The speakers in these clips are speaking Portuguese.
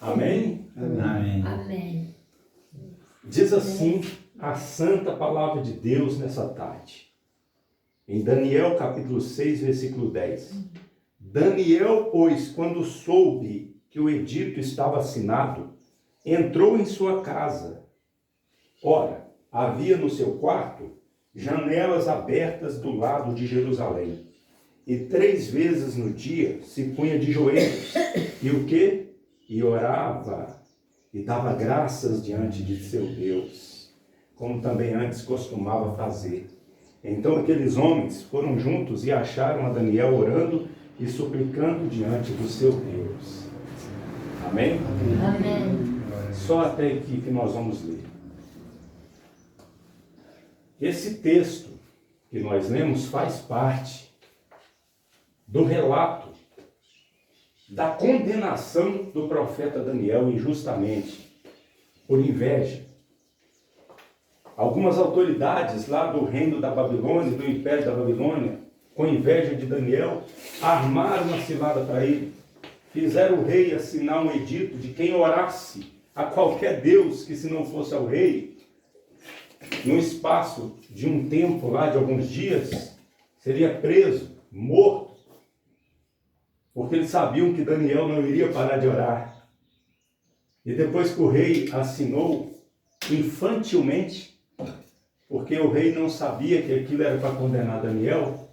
Amém? Amém. Amém. Diz assim a santa palavra de Deus nessa tarde. Em Daniel capítulo 6, versículo 10. Daniel, pois, quando soube que o edito estava assinado, entrou em sua casa. Ora, havia no seu quarto janelas abertas do lado de Jerusalém. E 3 vezes no dia se punha de joelhos. E o quê? E orava e dava graças diante de seu Deus, como também antes costumava fazer. Então aqueles homens foram juntos e acharam a Daniel orando e suplicando diante do seu Deus. Amém? Amém. Só até aqui que nós vamos ler. Esse texto que nós lemos faz parte do relato da condenação do profeta Daniel injustamente, por inveja. Algumas autoridades lá do reino da Babilônia, do império da Babilônia, com inveja de Daniel, armaram uma cilada para ele. Fizeram o rei assinar um edito de quem orasse a qualquer deus que se não fosse ao rei, no espaço de um tempo lá de alguns dias, seria preso, morto, porque eles sabiam que Daniel não iria parar de orar. E depois que o rei assinou infantilmente, porque o rei não sabia que aquilo era para condenar Daniel,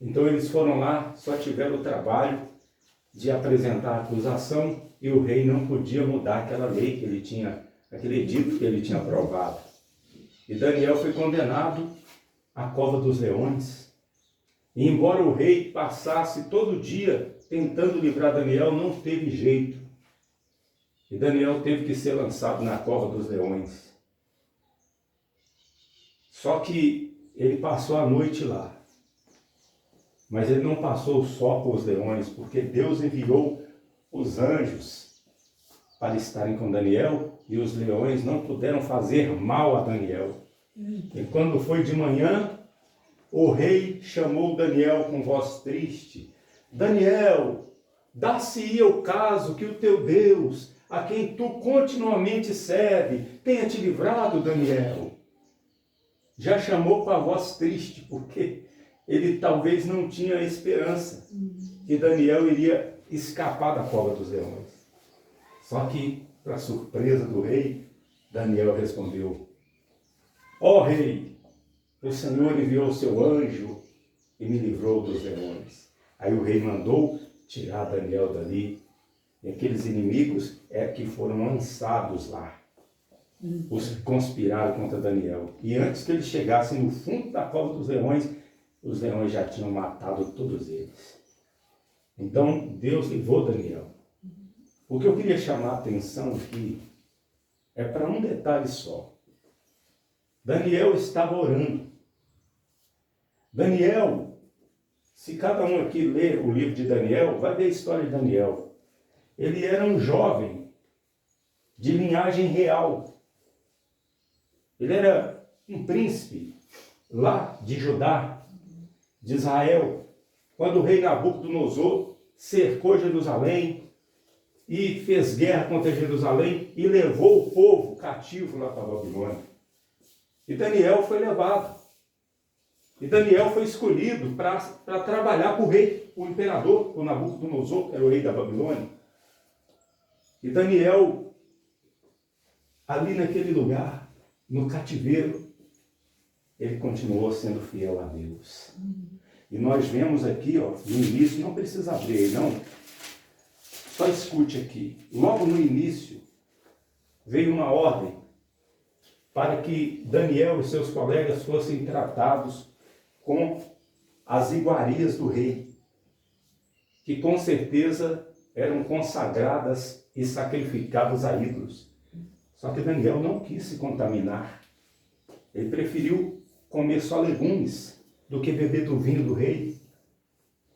então eles foram lá, só tiveram o trabalho de apresentar a acusação, e o rei não podia mudar aquela lei que ele tinha, aquele edito que ele tinha aprovado. E Daniel foi condenado à cova dos leões. E embora o rei passasse todo dia tentando livrar Daniel, não teve jeito. E Daniel teve que ser lançado na cova dos leões. Só que ele passou a noite lá. Mas ele não passou só com os leões, porque Deus enviou os anjos para estarem com Daniel, e os leões não puderam fazer mal a Daniel. E quando foi de manhã, o rei chamou Daniel com voz triste. Daniel, dá-se-ia o caso que o teu Deus, a quem tu continuamente serve, tenha te livrado, Daniel. Já chamou com a voz triste, porque ele talvez não tinha esperança que Daniel iria escapar da cova dos leões. Só que, para surpresa do rei, Daniel respondeu: ó rei, o Senhor enviou o seu anjo e me livrou dos leões. Aí o rei mandou tirar Daniel dali, e aqueles inimigos que foram lançados lá. Os que conspiraram contra Daniel. E antes que eles chegassem no fundo da cova dos leões, os leões já tinham matado todos eles. Então Deus livrou Daniel. O que eu queria chamar a atenção aqui é para um detalhe só. Daniel estava orando. Daniel, se cada um aqui ler o livro de Daniel, vai ver a história de Daniel. Ele era um jovem de linhagem real. Ele era um príncipe lá de Judá, de Israel, quando o rei Nabucodonosor cercou Jerusalém e fez guerra contra Jerusalém e levou o povo cativo lá para a Babilônia. E Daniel foi levado. E Daniel foi escolhido para trabalhar para o rei, o imperador, o Nabucodonosor, que era o rei da Babilônia. E Daniel, ali naquele lugar, no cativeiro, ele continuou sendo fiel a Deus. E nós vemos aqui, ó, no início, não precisa abrir, não. Só escute aqui. Logo no início, veio uma ordem para que Daniel e seus colegas fossem tratados com as iguarias do rei, que com certeza eram consagradas e sacrificadas a ídolos. Só que Daniel não quis se contaminar. Ele preferiu comer só legumes do que beber do vinho do rei,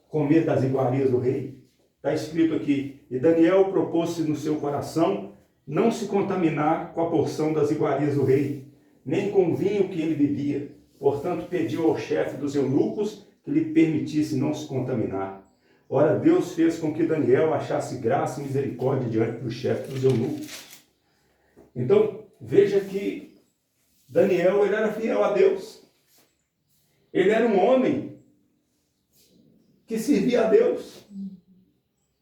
comer das iguarias do rei. Está escrito aqui: e Daniel propôs-se no seu coração não se contaminar com a porção das iguarias do rei, nem com o vinho que ele bebia. Portanto, pediu ao chefe dos eunucos que lhe permitisse não se contaminar. Ora, Deus fez com que Daniel achasse graça e misericórdia diante do chefe dos eunucos. Então, veja que Daniel, ele era fiel a Deus. Ele era um homem que servia a Deus.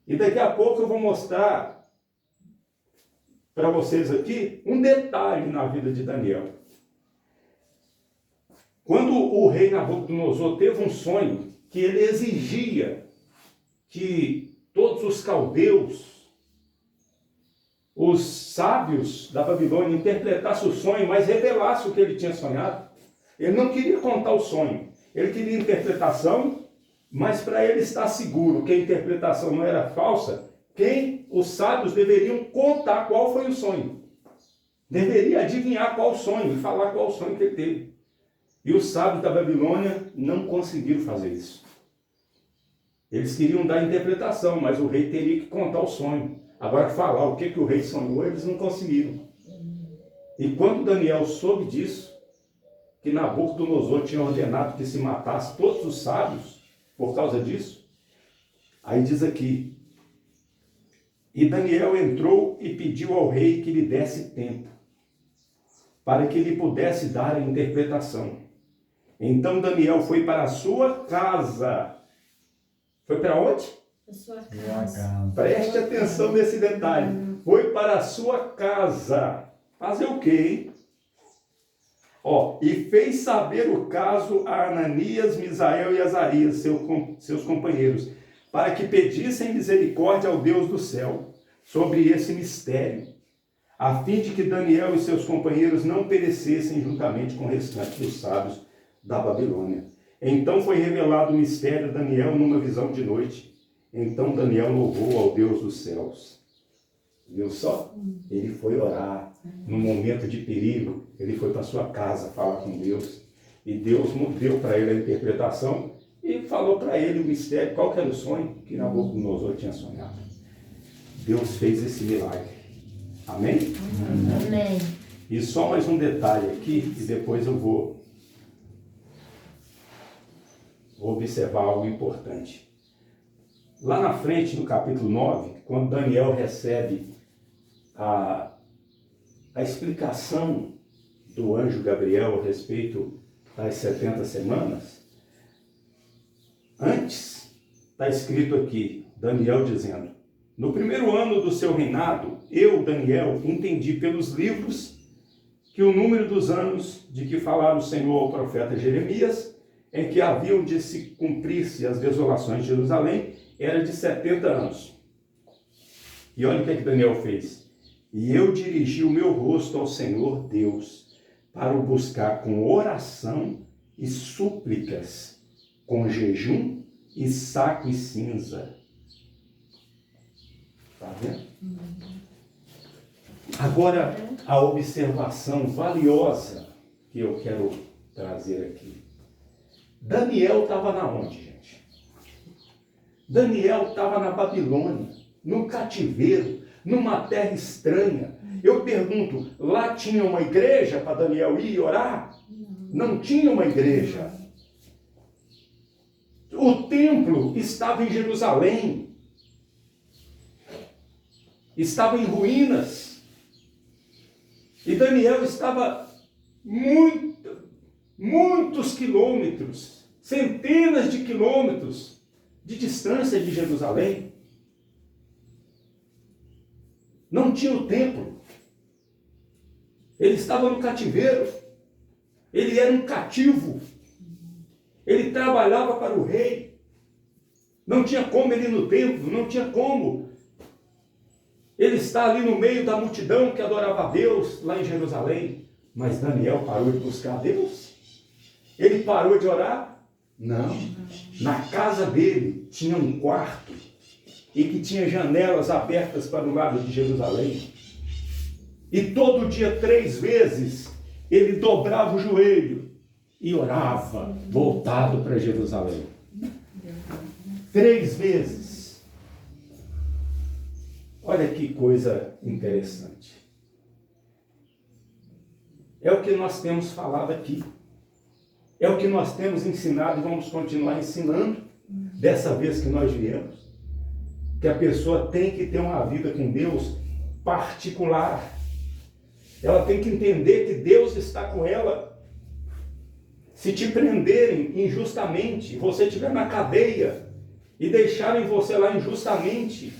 E daqui a pouco eu vou mostrar para vocês aqui um detalhe na vida de Daniel. Quando o rei Nabucodonosor teve um sonho que ele exigia que todos os caldeus, os sábios da Babilônia, interpretassem o sonho, mas revelassem o que ele tinha sonhado. Ele não queria contar o sonho, ele queria interpretação, mas para ele estar seguro que a interpretação não era falsa, os sábios deveriam contar qual foi o sonho. Deveria adivinhar qual o sonho e falar qual o sonho que ele teve. E os sábios da Babilônia não conseguiram fazer isso. Eles queriam dar interpretação, mas o rei teria que contar o sonho. Agora, falar o que o rei sonhou, eles não conseguiram. E quando Daniel soube disso, que Nabucodonosor tinha ordenado que se matasse todos os sábios por causa disso, aí diz aqui, e Daniel entrou e pediu ao rei que lhe desse tempo, para que lhe pudesse dar a interpretação. Então Daniel foi para a sua casa. Foi para onde? A sua casa. Preste atenção nesse detalhe. Foi para a sua casa. Fazer o quê, hein? E fez saber o caso a Ananias, Misael e Azarias, seus companheiros, para que pedissem misericórdia ao Deus do céu sobre esse mistério, a fim de que Daniel e seus companheiros não perecessem juntamente com o restante dos sábios da Babilônia. Então foi revelado o mistério a Daniel numa visão de noite. Então Daniel louvou ao Deus dos céus. Viu só? Ele foi orar. Num momento de perigo, ele foi para sua casa falar com Deus. E Deus deu para ele a interpretação e falou para ele o mistério, qual que era o sonho que Nabucodonosor tinha sonhado. Deus fez esse milagre. Amém? Amém. E só mais um detalhe aqui, e depois eu vou observar algo importante. Lá na frente, no capítulo 9, quando Daniel recebe a explicação do anjo Gabriel a respeito das 70 semanas, antes está escrito aqui, Daniel dizendo, no primeiro ano do seu reinado, eu, Daniel, entendi pelos livros que o número dos anos de que falara o Senhor ao profeta Jeremias, em que haviam de se cumprir-se as desolações de Jerusalém, era de 70 anos. E olha o que Daniel fez. E eu dirigi o meu rosto ao Senhor Deus, para o buscar com oração e súplicas, com jejum e saco e cinza. Está vendo? Agora, a observação valiosa que eu quero trazer aqui. Daniel estava na onde, gente? Daniel estava na Babilônia, no cativeiro, numa terra estranha. Eu pergunto, lá tinha uma igreja para Daniel ir orar? Não tinha uma igreja. O templo estava em Jerusalém. Estava em ruínas. E Daniel estava muitos quilômetros, centenas de quilômetros de distância de Jerusalém. Não tinha o templo. Ele estava no cativeiro. Ele era um cativo. Ele trabalhava para o rei. Não tinha como ele ir no templo, não tinha como ele estar ali no meio da multidão que adorava a Deus lá em Jerusalém. Mas Daniel parou de buscar a Deus? Ele parou de orar? Não. Na casa dele tinha um quarto e que tinha janelas abertas para o lado de Jerusalém. E todo dia, 3 vezes, ele dobrava o joelho e orava, voltado para Jerusalém. 3 vezes. Olha que coisa interessante. É o que nós temos falado aqui. É o que nós temos ensinado e vamos continuar ensinando. dessa vez que nós viemos, que a pessoa tem que ter uma vida com Deus particular. Ela tem que entender que Deus está com ela. Se te prenderem injustamente, você estiver na cadeia e deixarem você lá injustamente,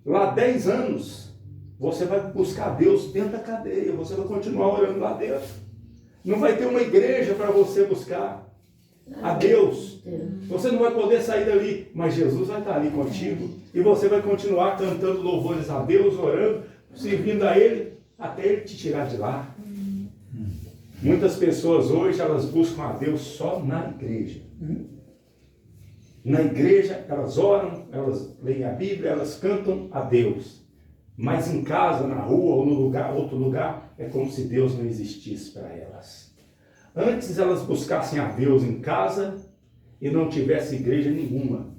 lá 10 anos, você vai buscar Deus dentro da cadeia, você vai continuar orando lá dentro. Não vai ter uma igreja para você buscar a Deus. Você não vai poder sair dali, mas Jesus vai estar ali contigo. E você vai continuar cantando louvores a Deus, orando, servindo a Ele, até Ele te tirar de lá. Muitas pessoas hoje, elas buscam a Deus só na igreja. Na igreja, elas oram, elas leem a Bíblia, elas cantam a Deus. Mas em casa, na rua ou no lugar, outro lugar, é como se Deus não existisse para elas. Antes elas buscassem a Deus em casa e não tivesse igreja nenhuma.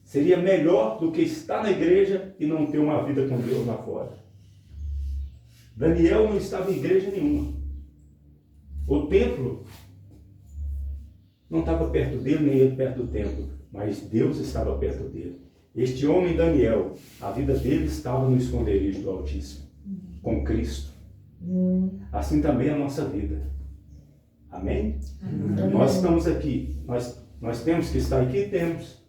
Seria melhor do que estar na igreja e não ter uma vida com Deus lá fora. Daniel não estava em igreja nenhuma. O templo não estava perto dele, nem ele perto do templo, mas Deus estava perto dele. Este homem Daniel, a vida dele estava no esconderijo do Altíssimo, com Cristo. Assim também a nossa vida. Amém? Nós estamos aqui, nós temos que estar aqui? Temos.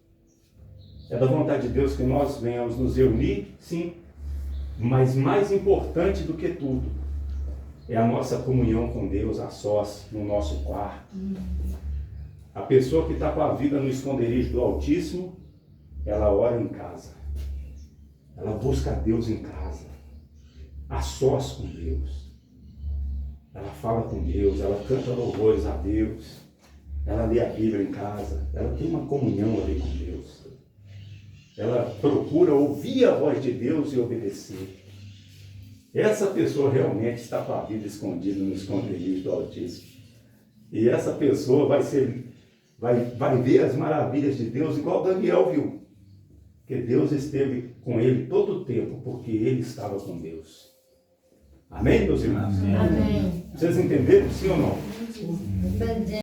É da vontade de Deus que nós venhamos nos reunir? Sim. Mas mais importante do que tudo, é a nossa comunhão com Deus a sós, no nosso quarto. A pessoa que está com a vida no esconderijo do Altíssimo, ela ora em casa. Ela busca a Deus em casa, a sós com Deus. Ela fala com Deus, ela canta louvores a Deus, ela lê a Bíblia em casa, ela tem uma comunhão ali com Deus. Ela procura ouvir a voz de Deus e obedecer. Essa pessoa realmente está com a vida escondida no esconderijo do Altíssimo. E essa pessoa vai ver as maravilhas de Deus, igual Daniel viu. Que Deus esteve com ele todo o tempo, porque ele estava com Deus. Amém, meus irmãos? Amém. Vocês entenderam, sim ou não? Amém.